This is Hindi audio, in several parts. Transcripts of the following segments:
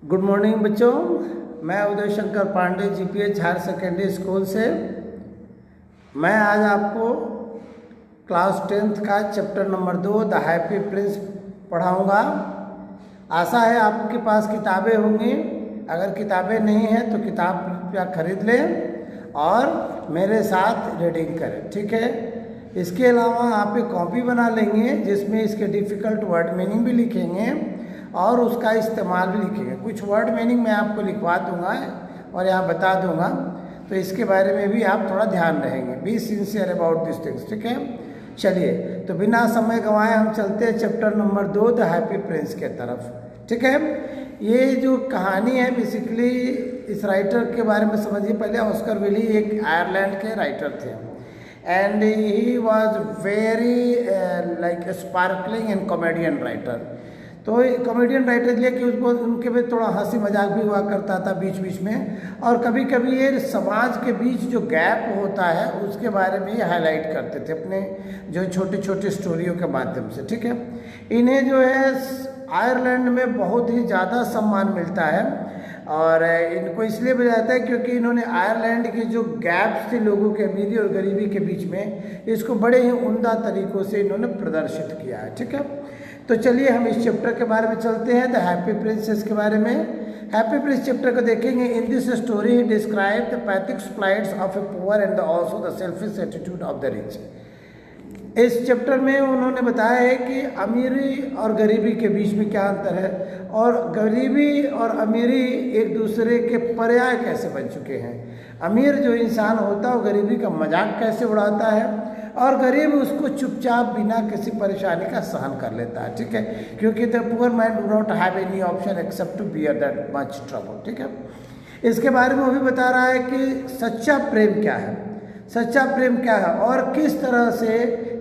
गुड मॉर्निंग बच्चों, मैं Uday Shankar Pandey GPH higher secondary school से। मैं आज आपको क्लास 10th का chapter number 2 the happy prince पढ़ाऊंगा। आशा है आपके पास किताबें होंगी। अगर किताबें नहीं हैं तो किताब खरीद लें और मेरे साथ रीडिंग करें, ठीक है। इसके अलावा आप एक कॉपी बना लेंगे जिसमें इसके डिफ़िकल्ट वर्ड मीनिंग भी लिखेंगे और उसका इस्तेमाल भी लिखेंगे। कुछ वर्ड मीनिंग मैं आपको लिखवा दूंगा और यहाँ बता दूंगा, तो इसके बारे में भी आप थोड़ा ध्यान रहेंगे। Be sincere about this things, ठीक है। चलिए, तो बिना समय गंवाए हम चलते हैं chapter number 2 the happy Prince के तरफ, ठीक है। ये जो कहानी है बेसिकली इस राइटर के बारे में समझिए। पहले ऑस्कर विली एक आयरलैंड के राइटर थे and he was very like sparkling and comedian writer. तो कॉमेडियन राइटर इसलिए कि उसको उनके में थोड़ा हंसी मजाक भी हुआ करता था बीच बीच में, और कभी कभी ये समाज के बीच जो गैप होता है उसके बारे में ये हाईलाइट करते थे अपने जो छोटी छोटी स्टोरियों के माध्यम से, ठीक है। इन्हें जो है आयरलैंड में बहुत ही ज़्यादा सम्मान मिलता है और इनको इसलिए भी जाता है क्योंकि इन्होंने आयरलैंड के जो गैप्स थे लोगों के अमीरी और गरीबी के बीच में, इसको बड़े ही उम्दा तरीक़ों से इन्होंने प्रदर्शित किया है, ठीक है। तो चलिए हम इस चैप्टर के बारे में चलते हैं, द हैप्पी प्रिंसेस के बारे में। हैप्पी प्रिंस चैप्टर को देखेंगे। In this story he describe the pathetic plights of a poor and also the selfish attitude of the rich. इस चैप्टर में उन्होंने बताया है कि अमीरी और गरीबी के बीच में क्या अंतर है और गरीबी और अमीरी एक दूसरे के पर्याय कैसे बन चुके हैं। अमीर जो इंसान होता है वो गरीबी का मजाक कैसे उड़ाता है और गरीब उसको चुपचाप बिना किसी परेशानी का सहन कर लेता है, ठीक है, क्योंकि the poor man do not have any option except to bear that much trouble, ठीक है। इसके बारे में वो भी बता रहा है कि सच्चा प्रेम क्या है, सच्चा प्रेम क्या है और किस तरह से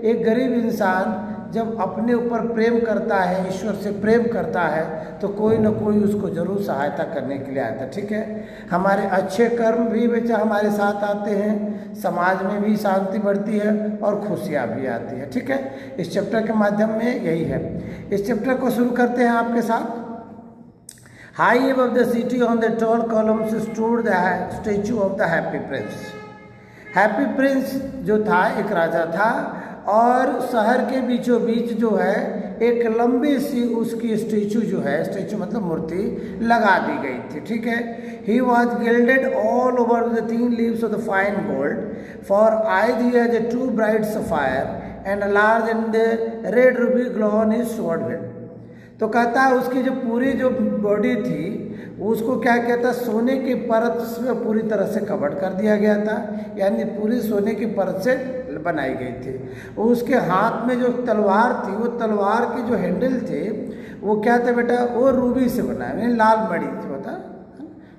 एक गरीब इंसान जब अपने ऊपर प्रेम करता है, ईश्वर से प्रेम करता है, तो कोई ना कोई उसको जरूर सहायता करने के लिए आता है, ठीक है। हमारे अच्छे कर्म भी बेचा हमारे साथ आते हैं, समाज में भी शांति बढ़ती है और खुशियाँ भी आती है, ठीक है। इस चैप्टर के माध्यम में यही है। इस चैप्टर को शुरू करते हैं आपके साथ। High above the city on the tall columns stood the statue of the happy Prince. Happy Prince जो था एक राजा था और शहर के बीचों बीच जो है एक लंबी सी उसकी स्टैचू जो है, स्टैचू मतलब मूर्ति लगा दी गई थी, ठीक है। He was gilded all over the 3 leaves of the fine gold for eyes he has a 2 bright sapphire and large and the red Ruby glow on his sword head. तो कहता है उसकी जो पूरी जो बॉडी थी उसको क्या कहता, सोने की परत से पूरी तरह से कवर कर दिया गया था, यानी पूरी सोने की परत से बनाई गई थी। उसके हाथ में जो तलवार थी वो तलवार के जो हैंडल थे वो क्या था बेटा, वो रूबी से बना है, यानी लाल मणि से होता,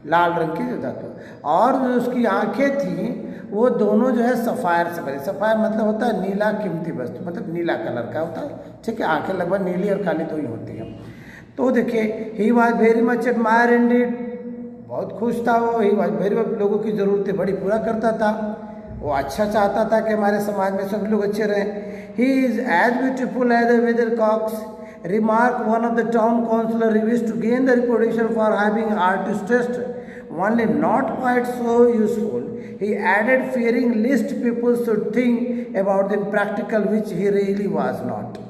लाल रंग की जो धातु। और जो उसकी आंखें थी वो दोनों जो है सफ़ायर से बनी। सफ़ायर मतलब होता है नीला कीमती वस्तु, मतलब नीला कलर का होता है, ठीक है। आंखें लगभग नीली और काली तो ही होती हैं। तो देखिए, he was very much admire Indeed, बहुत खुश था वो। ही वॉज वेरी मच, लोगों की ज़रूरतें बड़ी पूरा करता था, वो अच्छा चाहता था कि हमारे समाज में सब लोग अच्छे रहें। He is as beautiful as the weather cocks remark one of the town councillor wished to gain the reputation for having artist only not quite so useful. He added, fearing lest people should think about the practical which he really was not.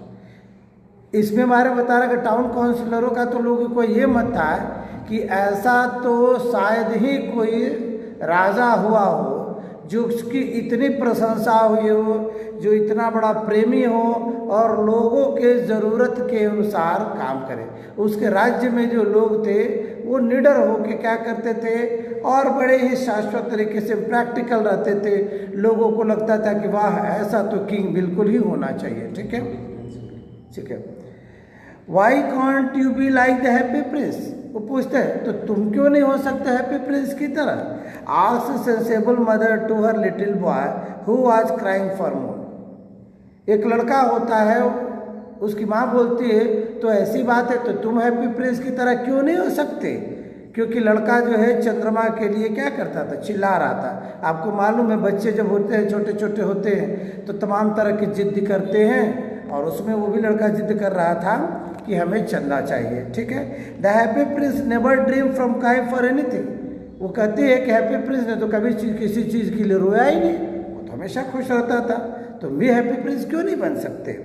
इसमें हमारे बता रहा कि टाउन काउंसिलरों का तो लोगों को ये मत था कि ऐसा तो शायद ही कोई राजा हुआ हो जो उसकी इतनी प्रशंसा हुई हो, जो इतना बड़ा प्रेमी हो और लोगों के ज़रूरत के अनुसार काम करे। उसके राज्य में जो लोग थे वो निडर हो के क्या करते थे और बड़े ही शाश्वत तरीके से प्रैक्टिकल रहते थे। लोगों को लगता था कि वाह, ऐसा तो किंग बिल्कुल ही होना चाहिए, ठीक है, ठीक है। Why can't you be like the happy Prince, वो पूछते हैं तो तुम क्यों नहीं हो सकते हैप्पी प्रिंस की तरह। Asked sensible mother to her little boy who was crying for more. एक लड़का होता है, उसकी माँ बोलती है तो ऐसी बात है तो तुम हैप्पी प्रिंस की तरह क्यों नहीं हो सकते, क्योंकि लड़का जो है चंद्रमा के लिए क्या करता था, चिल्ला रहा था। आपको मालूम है बच्चे जब होते हैं छोटे छोटे होते हैं तो तमाम तरह की जिद्द करते हैं और उसमें वो भी लड़का जिद कर रहा था कि हमें चंदा चाहिए, ठीक है। The happy Prince never dream from काई फॉर एनीथिंग, वो कहती है कि हैप्पी प्रिंस ने तो कभी किसी चीज़ के लिए रोया ही नहीं, वो तो हमेशा खुश रहता था, तुम भी हैप्पी प्रिंस क्यों नहीं बन सकते।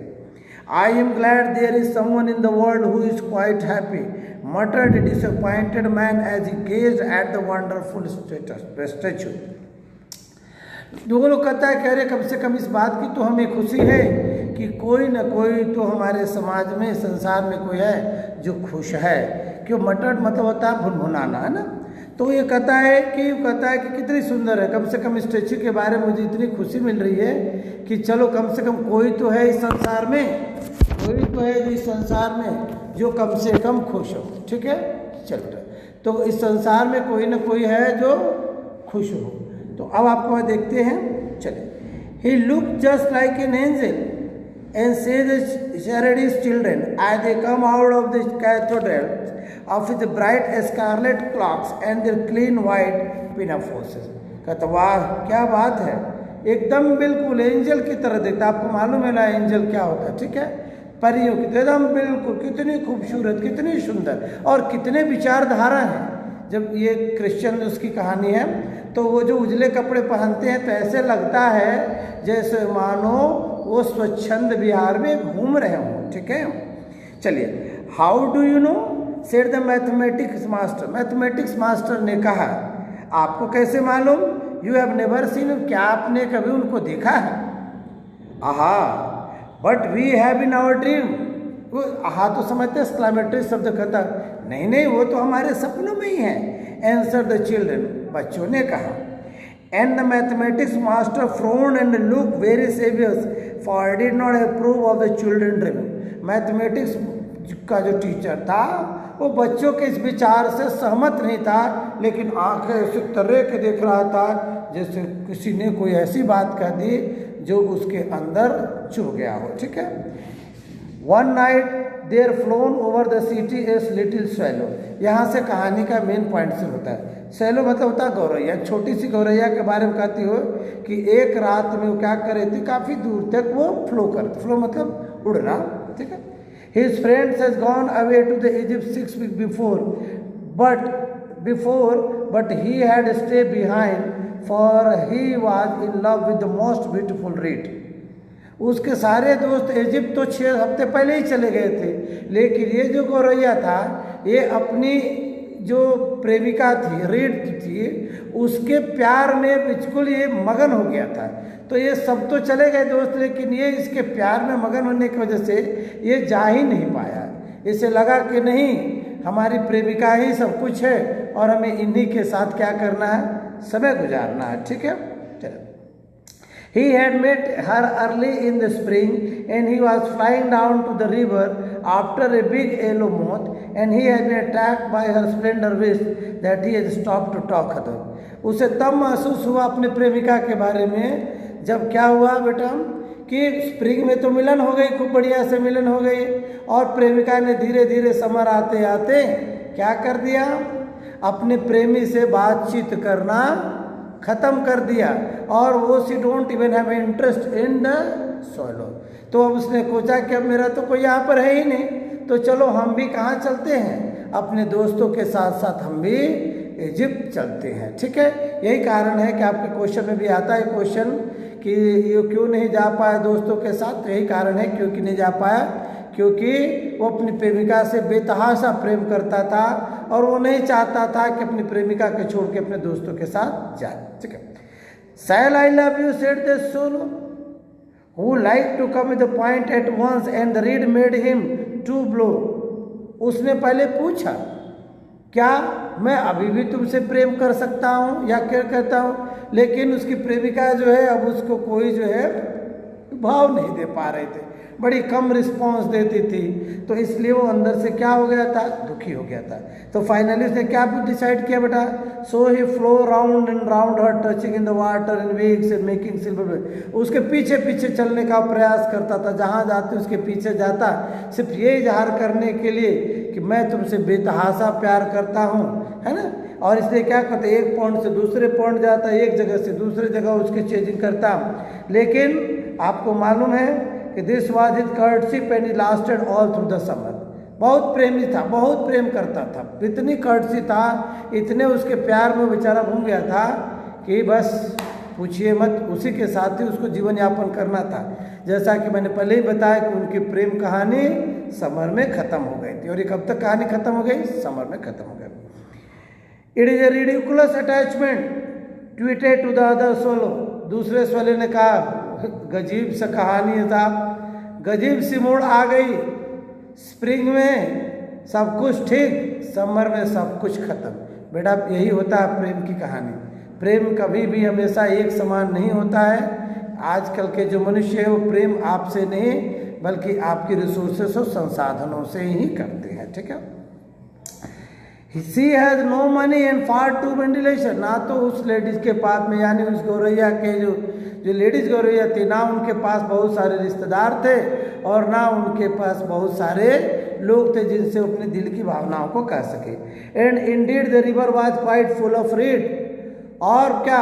I am glad there is someone in the world who is quite happy, muttered a disappointed man as he gazed at the wonderful statue. वो लोग कहता है, कह रहे कम से कम इस बात की तो हमें खुशी है कि कोई न कोई तो हमारे समाज में, संसार में कोई है जो खुश है। क्यों, मटर्ड मतलब होता है भुनभुनाना, है ना। तो ये कहता है कि कितनी सुंदर है, कम से कम स्टैच्यू के बारे में मुझे इतनी खुशी मिल रही है कि चलो कम से कम कोई तो है इस संसार में, कोई तो है इस संसार में जो कम से कम खुश हो, ठीक है। चलो तो इस संसार में कोई ना कोई है जो खुश हो। तो अब आपको वहाँ देखते हैं, चले। He look just like an angel and से Charity's children as they come out of the cathedral of his bright scarlet clocks and their clean white pinafores. कहता वाह क्या बात है, एकदम बिल्कुल एंजल की तरह देखता। आपको मालूम है ना एंजल क्या होता है, ठीक है, परियों की एकदम बिल्कुल, कितनी खूबसूरत, कितनी सुंदर और कितने विचारधारा हैं। जब ये क्रिश्चियन उसकी कहानी है तो वो जो उजले कपड़े पहनते हैं तो ऐसे लगता है जैसे मानो वो स्वच्छंद विहार में घूम रहे हों, ठीक है। चलिए, how do you know, said the mathematics master, mathematics master ने कहा, आपको कैसे मालूम, यू हैव नेवर सीन, क्या आपने कभी उनको देखा है। आहा, but we have in our dream, वो आहा तो समझते एक्सक्लेमेटरी शब्द कहता, नहीं वो तो हमारे सपनों में ही है। आंसर द चिल्ड्रन, बच्चों ने कहा। And the mathematics master frowned and look very सेवियस for did not approve of the children dreaming. Mathematics का जो टीचर था वो बच्चों के इस विचार से सहमत नहीं था, लेकिन आंखें ऐसे तर्रे के देख रहा था जैसे किसी ने कोई ऐसी बात कह दी जो उसके अंदर चुभ गया हो, ठीक है। One night there flown over the city as little swallow, यहाँ से कहानी का मेन पॉइंट से होता है। स्वैलो मतलब होता है गौरैया, छोटी सी गौरैया के बारे में कहती हो कि एक रात में वो क्या कर रही थी, काफ़ी दूर तक वो फ्लो मतलब उड़ना, ठीक है। His friends has gone away to the Egypt 6 weeks before, but he had stayed behind, for he was in love with the most beautiful reed. उसके सारे दोस्त इजिप्ट तो 6 हफ्ते पहले ही चले गए थे, लेकिन ये जो गौरैया था ये अपनी जो प्रेमिका थी, रीड थी, उसके प्यार में बिल्कुल ये मगन हो गया था। तो ये सब तो चले गए दोस्त, लेकिन ये इसके प्यार में मगन होने की वजह से ये जा ही नहीं पाया। इसे लगा कि नहीं, हमारी प्रेमिका ही सब कुछ है और हमें इन्हीं के साथ क्या करना है, समय गुजारना है, ठीक है। चलो, he had met her early in the spring and he was flying down to the river after a big yellow moth, and he had been attacked by her slender wrist that he had stopped to talk her. उसे तब महसूस हुआ अपने प्रेमिका के बारे में जब क्या हुआ बेटा कि स्प्रिंग में तो मिलन हो गई, खूब बढ़िया से मिलन हो गई, और प्रेमिका ने धीरे धीरे समर आते आते क्या कर दिया, अपने प्रेमी से बातचीत करना खत्म कर दिया, और वो she don't even have interest in the solo. तो अब उसने सोचा कि अब मेरा तो कोई यहाँ पर है ही नहीं, तो चलो हम भी कहाँ चलते हैं, अपने दोस्तों के साथ साथ हम भी इजिप्ट चलते हैं, ठीक है। यही कारण है कि आपके क्वेश्चन में भी आता है क्वेश्चन कि ये क्यों नहीं जा पाया दोस्तों के साथ। यही कारण है क्योंकि नहीं जा पाया, क्योंकि वो अपनी प्रेमिका से बेतहाशा प्रेम करता था और वो नहीं चाहता था कि अपनी प्रेमिका के छोड़ के अपने दोस्तों के साथ जाए, ठीक है। Shall I love you, said the solo, who liked to come to the point at once, and the reed made him to blow. उसने पहले पूछा, क्या मैं अभी भी तुमसे प्रेम कर सकता हूँ या क्या कहता हूँ, लेकिन उसकी प्रेमिका जो है अब उसको कोई जो है भाव नहीं दे पा रहे थे, बड़ी कम रिस्पॉन्स देती थी, तो इसलिए वो अंदर से क्या हो गया था, दुखी हो गया था। तो फाइनली उसने क्या डिसाइड किया बेटा, so he flew round and round her touching in the water in waves and making silver. उसके पीछे पीछे चलने का प्रयास करता था, जहाँ जाते उसके पीछे जाता, सिर्फ ये इजहार करने के लिए कि मैं तुमसे बेतहाशा प्यार करता हूँ, है ना। और इसलिए क्या करता, एक पॉइंट से दूसरे पॉइंट जाता, एक जगह से दूसरे जगह उसकी चेजिंग करता। लेकिन आपको मालूम है कि this was his courtship and he lasted all through the summer. बहुत प्रेमी था, बहुत प्रेम करता था, इतनी कर्टसी था, इतने उसके प्यार में बेचारा घूम गया था कि बस पूछिए मत, उसी के साथ ही उसको जीवन यापन करना था। जैसा कि मैंने पहले ही बताया कि उनकी प्रेम कहानी समर में खत्म हो गई थी। और ये कब तक कहानी खत्म हो गई? समर में खत्म हो गई। It is a ridiculous attachment tweeted to the other swallow. दूसरे सोले ने कहा गजीब सा कहानी है साहब, गजीब सी मोड़ आ गई। स्प्रिंग में सब कुछ ठीक, समर में सब कुछ खत्म। बेटा यही होता है प्रेम की कहानी। प्रेम कभी भी हमेशा एक समान नहीं होता है। आजकल के जो मनुष्य है वो प्रेम आपसे नहीं बल्कि आपकी रिसोर्सेस और संसाधनों से ही करते हैं। ठीक है। She has no money and far too many relations। ना तो उस लेडीज के पास में यानी उस गौरैया के जो लेडीज गौरैया थी, ना उनके पास बहुत सारे रिश्तेदार थे और ना उनके पास बहुत सारे लोग थे जिनसे अपने दिल की भावनाओं को कह सके। And Indeed the river was quite full of read. और क्या,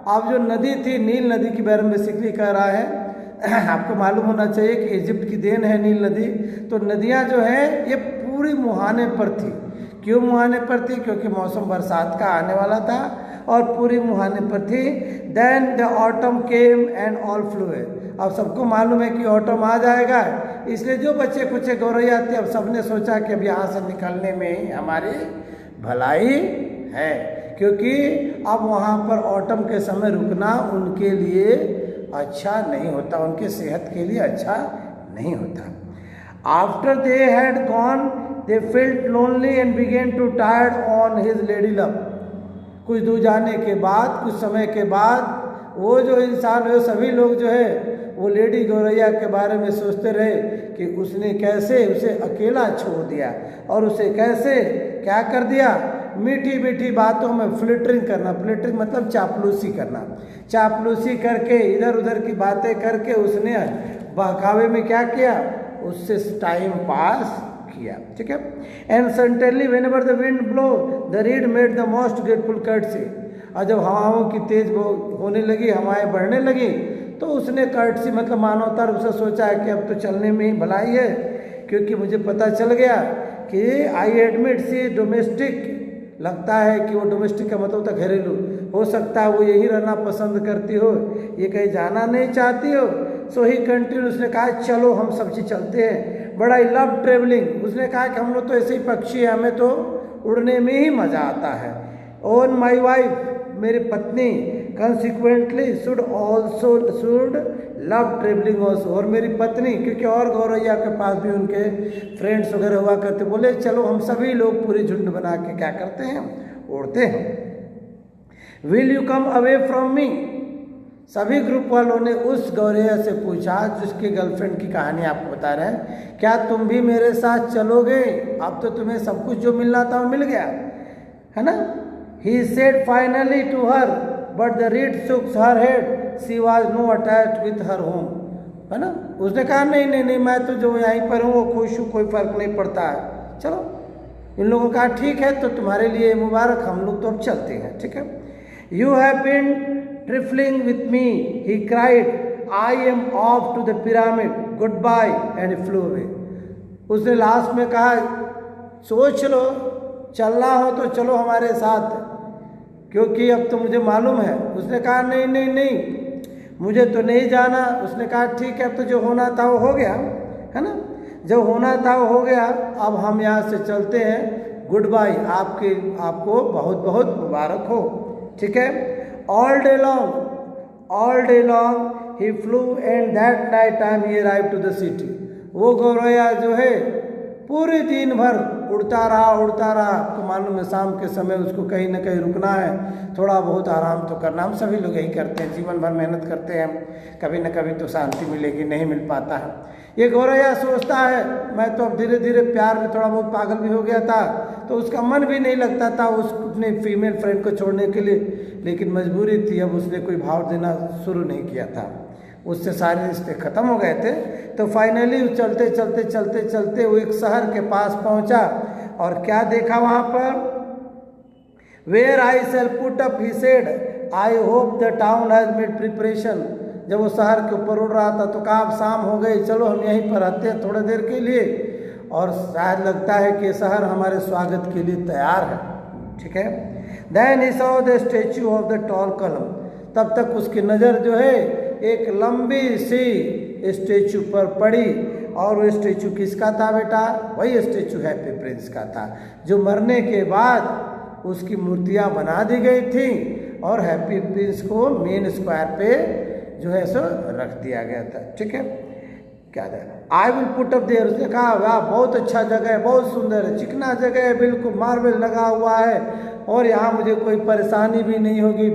अब जो नदी थी, नील नदी के बारे में बेसिकली कह रहा है। आपको मालूम होना चाहिए कि इजिप्ट की देन है नील नदी। तो नदियाँ जो हैं ये पूरी मुहाने पर थी। क्यों मुहाने पर थी? क्योंकि मौसम बरसात का आने वाला था और पूरी मुहाने पर थी। Then the autumn came and all flew. अब सबको मालूम है कि ऑटम आ जाएगा, इसलिए जो बच्चे कुछ गौरैया थे अब सबने सोचा कि अब यहाँ से निकलने में हमारी भलाई है, क्योंकि अब वहाँ पर ऑटम के समय रुकना उनके लिए अच्छा नहीं होता, उनके सेहत के लिए अच्छा नहीं होता। After they had gone they felt lonely and began to tired on his lady love। कुछ दूर जाने के बाद, कुछ समय के बाद वो जो इंसान है, सभी लोग जो है वो लेडी गौरैया के बारे में सोचते रहे कि उसने कैसे उसे अकेला छोड़ दिया और उसे कैसे क्या कर दिया। मीठी मीठी बातों में फ्लिटरिंग करना, फ्लिटरिंग मतलब चापलूसी करना, चापलूसी करके इधर उधर की बातें करके उसने बहकावे में क्या किया, उससे टाइम पास किया। ठीक है। And suddenly whenever the wind blow the read made the most grateful courtesy. और जब हवाओं की तेज होने लगी, हवाएं बढ़ने लगी, तो उसने कर्टसी मतलब मानवता रूप से सोचा है कि अब तो चलने में ही भलाई है, क्योंकि मुझे पता चल गया कि आई एडमिट सी डोमेस्टिक। लगता है कि वो डोमेस्टिक का मतलब होता घरेलू, हो सकता है वो यही रहना पसंद करती हो, ये कहीं जाना नहीं चाहती हो। सो ही कंटिन्यू, उसने कहा चलो हम सब चीज चलते हैं। But I love travelling. उसने कहा कि हम लोग तो ऐसे ही पक्षी हैं, हमें तो उड़ने में ही मजा आता है। ओन माई वाइफ, मेरी पत्नी, consequently should love travelling also. और मेरी पत्नी, क्योंकि और गौरैया के पास भी उनके फ्रेंड्स वगैरह हुआ करते, बोले चलो हम सभी लोग पूरी झुंड बना के क्या करते हैं, उड़ते हैं। Will you come away from me. सभी ग्रुप वालों ने उस गौरैया से पूछा जिसकी गर्लफ्रेंड की कहानी आपको बता रहे हैं, क्या तुम भी मेरे साथ चलोगे? अब तो तुम्हें सब कुछ जो मिलना था वो मिल गया है ना। He said finally to her, but the reed shook her head. She was no attached with her home। है ना। उसने कहा नहीं नहीं नहीं, मैं तो जो यहीं पर हूँ वो खुश हूँ, कोई फर्क नहीं पड़ता है, चलो। इन लोगों का ठीक है, तो तुम्हारे लिए मुबारक, हम लोग तो अब चलते हैं। ठीक है। You have been trifling with me, he cried, I am off to the pyramid, goodbye, and he flew away। उसने लास्ट में कहा सोच लो, चलना हो तो चलो हमारे साथ, क्योंकि अब तो मुझे मालूम है। उसने कहा नहीं नहीं नहीं, मुझे तो नहीं जाना। उसने कहा ठीक है, अब तो जो होना था वो हो गया है ना, जो होना था वो हो गया, अब हम यहाँ से चलते हैं, गुड बाय, आपको बहुत बहुत मुबारक हो। ठीक है। All day long he flew and that night time he arrived to the city. वो गौरैया जो है पूरे दिन भर उड़ता रहा। आपको मालूम है शाम के समय उसको कहीं ना कहीं रुकना है, थोड़ा बहुत आराम तो करना। हम सभी लोग यही करते हैं, जीवन भर मेहनत करते हैं, कभी ना कभी तो शांति मिलेगी, नहीं मिल पाता है। ये गौरैया सोचता है मैं तो अब धीरे धीरे प्यार में थोड़ा बहुत पागल भी हो गया था, तो उसका मन भी नहीं लगता था उस अपने फीमेल फ्रेंड को छोड़ने के लिए, लेकिन मजबूरी थी। अब उसने कोई भाव देना शुरू नहीं किया था, उससे सारे रिश्ते खत्म हो गए थे। तो फाइनली चलते चलते चलते चलते वो एक शहर के पास पहुंचा और क्या देखा वहां पर, where I shall put up he said, I hope the town has made preparation. जब वो शहर के ऊपर उड़ रहा था तो कहा अब शाम हो गई, चलो हम यहीं पर रहते हैं थोड़ी देर के लिए, और शायद लगता है कि शहर हमारे स्वागत के लिए तैयार है। ठीक है। Then he saw the statue of the tall column, तब तक उसकी नज़र जो है एक लंबी सी स्टेच्यू पर पड़ी, और वो स्टेच्यू किसका था बेटा? वही स्टेच्यू हैप्पी प्रिंस का था, जो मरने के बाद उसकी मूर्तियाँ बना दी गई थी और हैप्पी प्रिंस को मेन स्क्वायर पे जो है सो रख दिया गया था। ठीक है। क्या था? I will put up there, उसने कहा वाह बहुत अच्छा जगह है, बहुत सुंदर है, चिकना जगह है, बिल्कुल मार्बल लगा हुआ है, और यहाँ मुझे कोई परेशानी भी नहीं होगी।